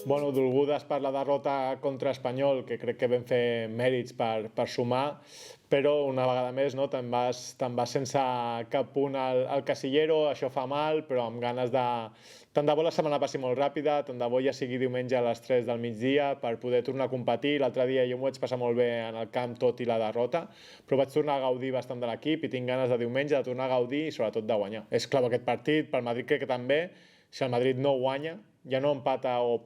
Dolgudes per la derrota contra Espanyol, que crec que vam fer mèrits per sumar, però una vegada més te'n vas sense cap punt al casillero, això fa mal, però amb ganes de... Tant de bo la setmana passi molt ràpida, tant de bo ja sigui diumenge a les 3 del migdia per poder tornar a competir. L'altre dia jo m'ho vaig passar molt bé en el camp, tot i la derrota, però vaig tornar a gaudir bastant de l'equip i tinc ganes de diumenge de tornar a gaudir i sobretot de guanyar. És clau aquest partit, pel Madrid crec que també, si el Madrid no guanya, ja no empata o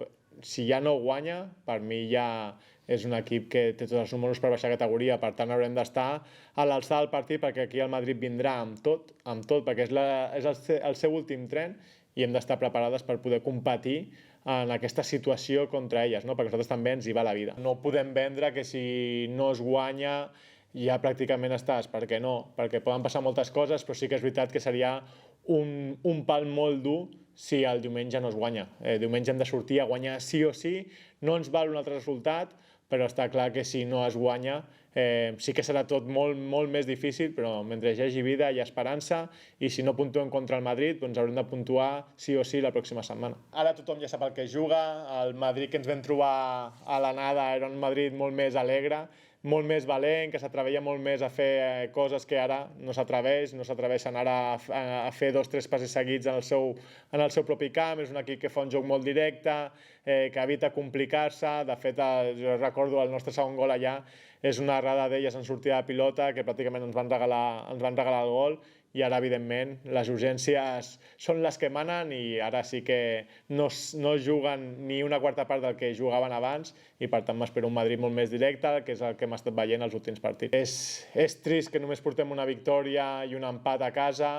si ja no guanya, per mi ja és un equip que té tots els números per baixar categoria, per tant haurem d'estar a l'alçada del partit perquè aquí el Madrid vindrà amb tot, perquè és el seu últim tren i hem d'estar preparades per poder competir en aquesta situació contra elles, perquè a nosaltres també ens hi va la vida. No podem vendre que si no es guanya ja pràcticament estàs, perquè no, perquè poden passar moltes coses, però sí que és veritat que seria un pal molt dur si el diumenge no es guanya. Diumenge hem de sortir a guanyar sí o sí, no ens val un altre resultat, però està clar que si no es guanya sí que serà tot molt, molt més difícil, però mentre hi hagi vida hi ha esperança i si no puntuem contra el Madrid doncs haurem de puntuar sí o sí la pròxima setmana. Ara tothom ja sap el que juga, el Madrid que ens vam trobar a l'anada era un Madrid molt més alegre, molt més valent, que s'atrevia molt més a fer coses que ara no s'atreveixen ara a fer 2 o 3 passes seguits en el seu propi camp. És un equip que fa un joc molt directe, que evita complicar-se. De fet, jo recordo el nostre segon gol allà, és una errada d'elles en sortida de pilota que pràcticament ens van regalar el gol i ara, evidentment, les urgències són les que manen i ara sí que no juguen ni una quarta part del que jugaven abans i, per tant, m'espero un Madrid molt més directe, que és el que hem estat veient els últims partits. És trist que només portem una victòria i un empat a casa,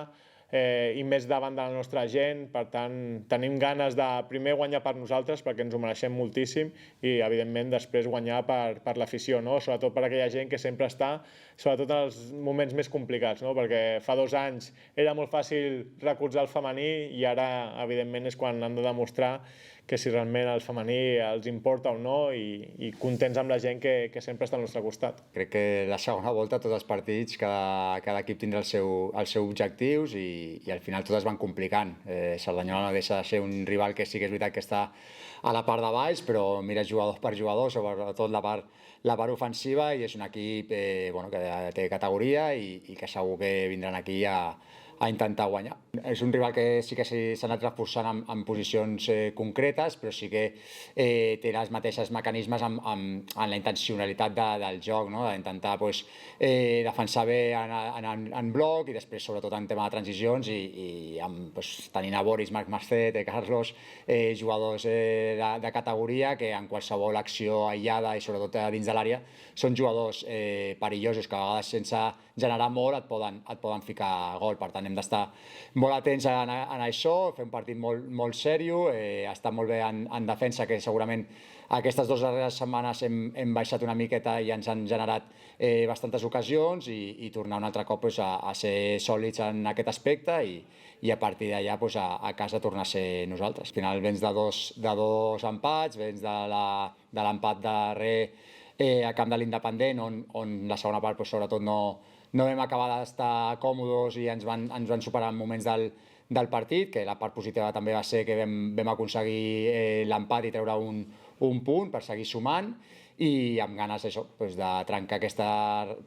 i més davant de la nostra gent, per tant tenim ganes de primer guanyar per nosaltres perquè ens ho mereixem moltíssim i evidentment després guanyar per l'afició, sobretot per aquella gent que sempre està, sobretot en els moments més complicats, perquè fa 2 anys era molt fàcil recolzar el femení i ara evidentment és quan han de demostrar que si realment el femení els importa o no i contents amb la gent que sempre està al nostre costat. Crec que la segona volta, tots els partits, cada equip tindrà els seus objectius i al final tots es van complicant. Cerdanyola no deixa de ser un rival que sí que és veritat que està a la part de baix, però mira jugador per jugador, sobretot la part ofensiva, i és un equip que té categoria i que segur que vindran aquí a intentar guanyar. És un rival que sí que s'ha anat reforçant en posicions concretes, però sí que té els mateixos mecanismes en la intencionalitat del joc, d'intentar defensar bé en bloc i després sobretot en tema de transicions i tenint a Boris, Marc Marcet, Carlos, jugadors de categoria que en qualsevol acció aïllada i sobretot dins de l'àrea són jugadors perillosos que a vegades sense generar molt et poden ficar gol. Per tant, hem d'estar molt atents en això, fer un partit molt serio, estar molt bé en defensa, que segurament aquestes 2 darreres setmanes hem baixat una miqueta i ens han generat bastantes ocasions i tornar un altre cop a ser sòlids en aquest aspecte i a partir d'allà a casa tornar a ser nosaltres. Al final vens de dos empats, vens de l'empat darrer a camp de l'Independent, on la segona part sobretot no vam acabar d'estar còmodes i ens van superar en moments del partit, que la part positiva també va ser que vam aconseguir l'empat i treure un punt per seguir sumant i amb ganes de trencar aquesta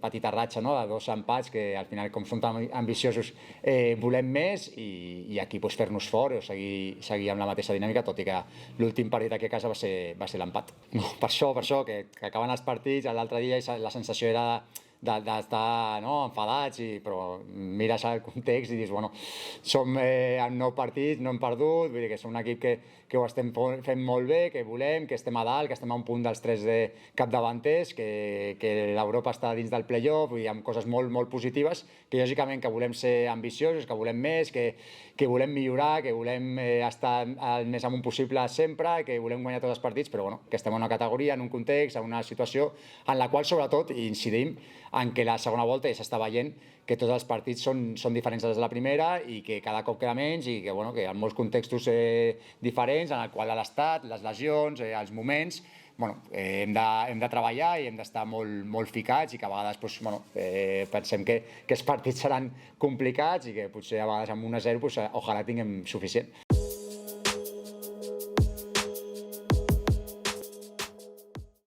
petita ratxa de 2 empats que al final, com som tan ambiciosos, volem més i aquí fer-nos fort o seguir amb la mateixa dinàmica, tot i que l'últim partit aquí a casa va ser l'empat. Per això, que acaben els partits, l'altre dia la sensació era d'estar enfadats, però mires el context i dius, som en 9 partits, no hem perdut, vull dir que som un equip que ho estem fent molt bé, que volem, que estem a dalt, que estem a un punt dels 3 capdavanters, que l'Europa està dins del play-off, vull dir, amb coses molt positives, que lògicament que volem ser ambiciosos, que volem més, que volem millorar, que volem estar el més amunt possible sempre, que volem guanyar tots els partits, però que estem en una categoria, en un context, en una situació en la qual sobretot incidim en què la segona volta ja s'està veient que tots els partits són diferents des de la primera i que cada cop queda menys i que hi ha molts contextos diferents en el qual l'estat, les lesions, els moments, hem de treballar i hem d'estar molt ficats i que a vegades pensem que els partits seran complicats i que potser a vegades amb 1-0 ojalà tinguem suficient.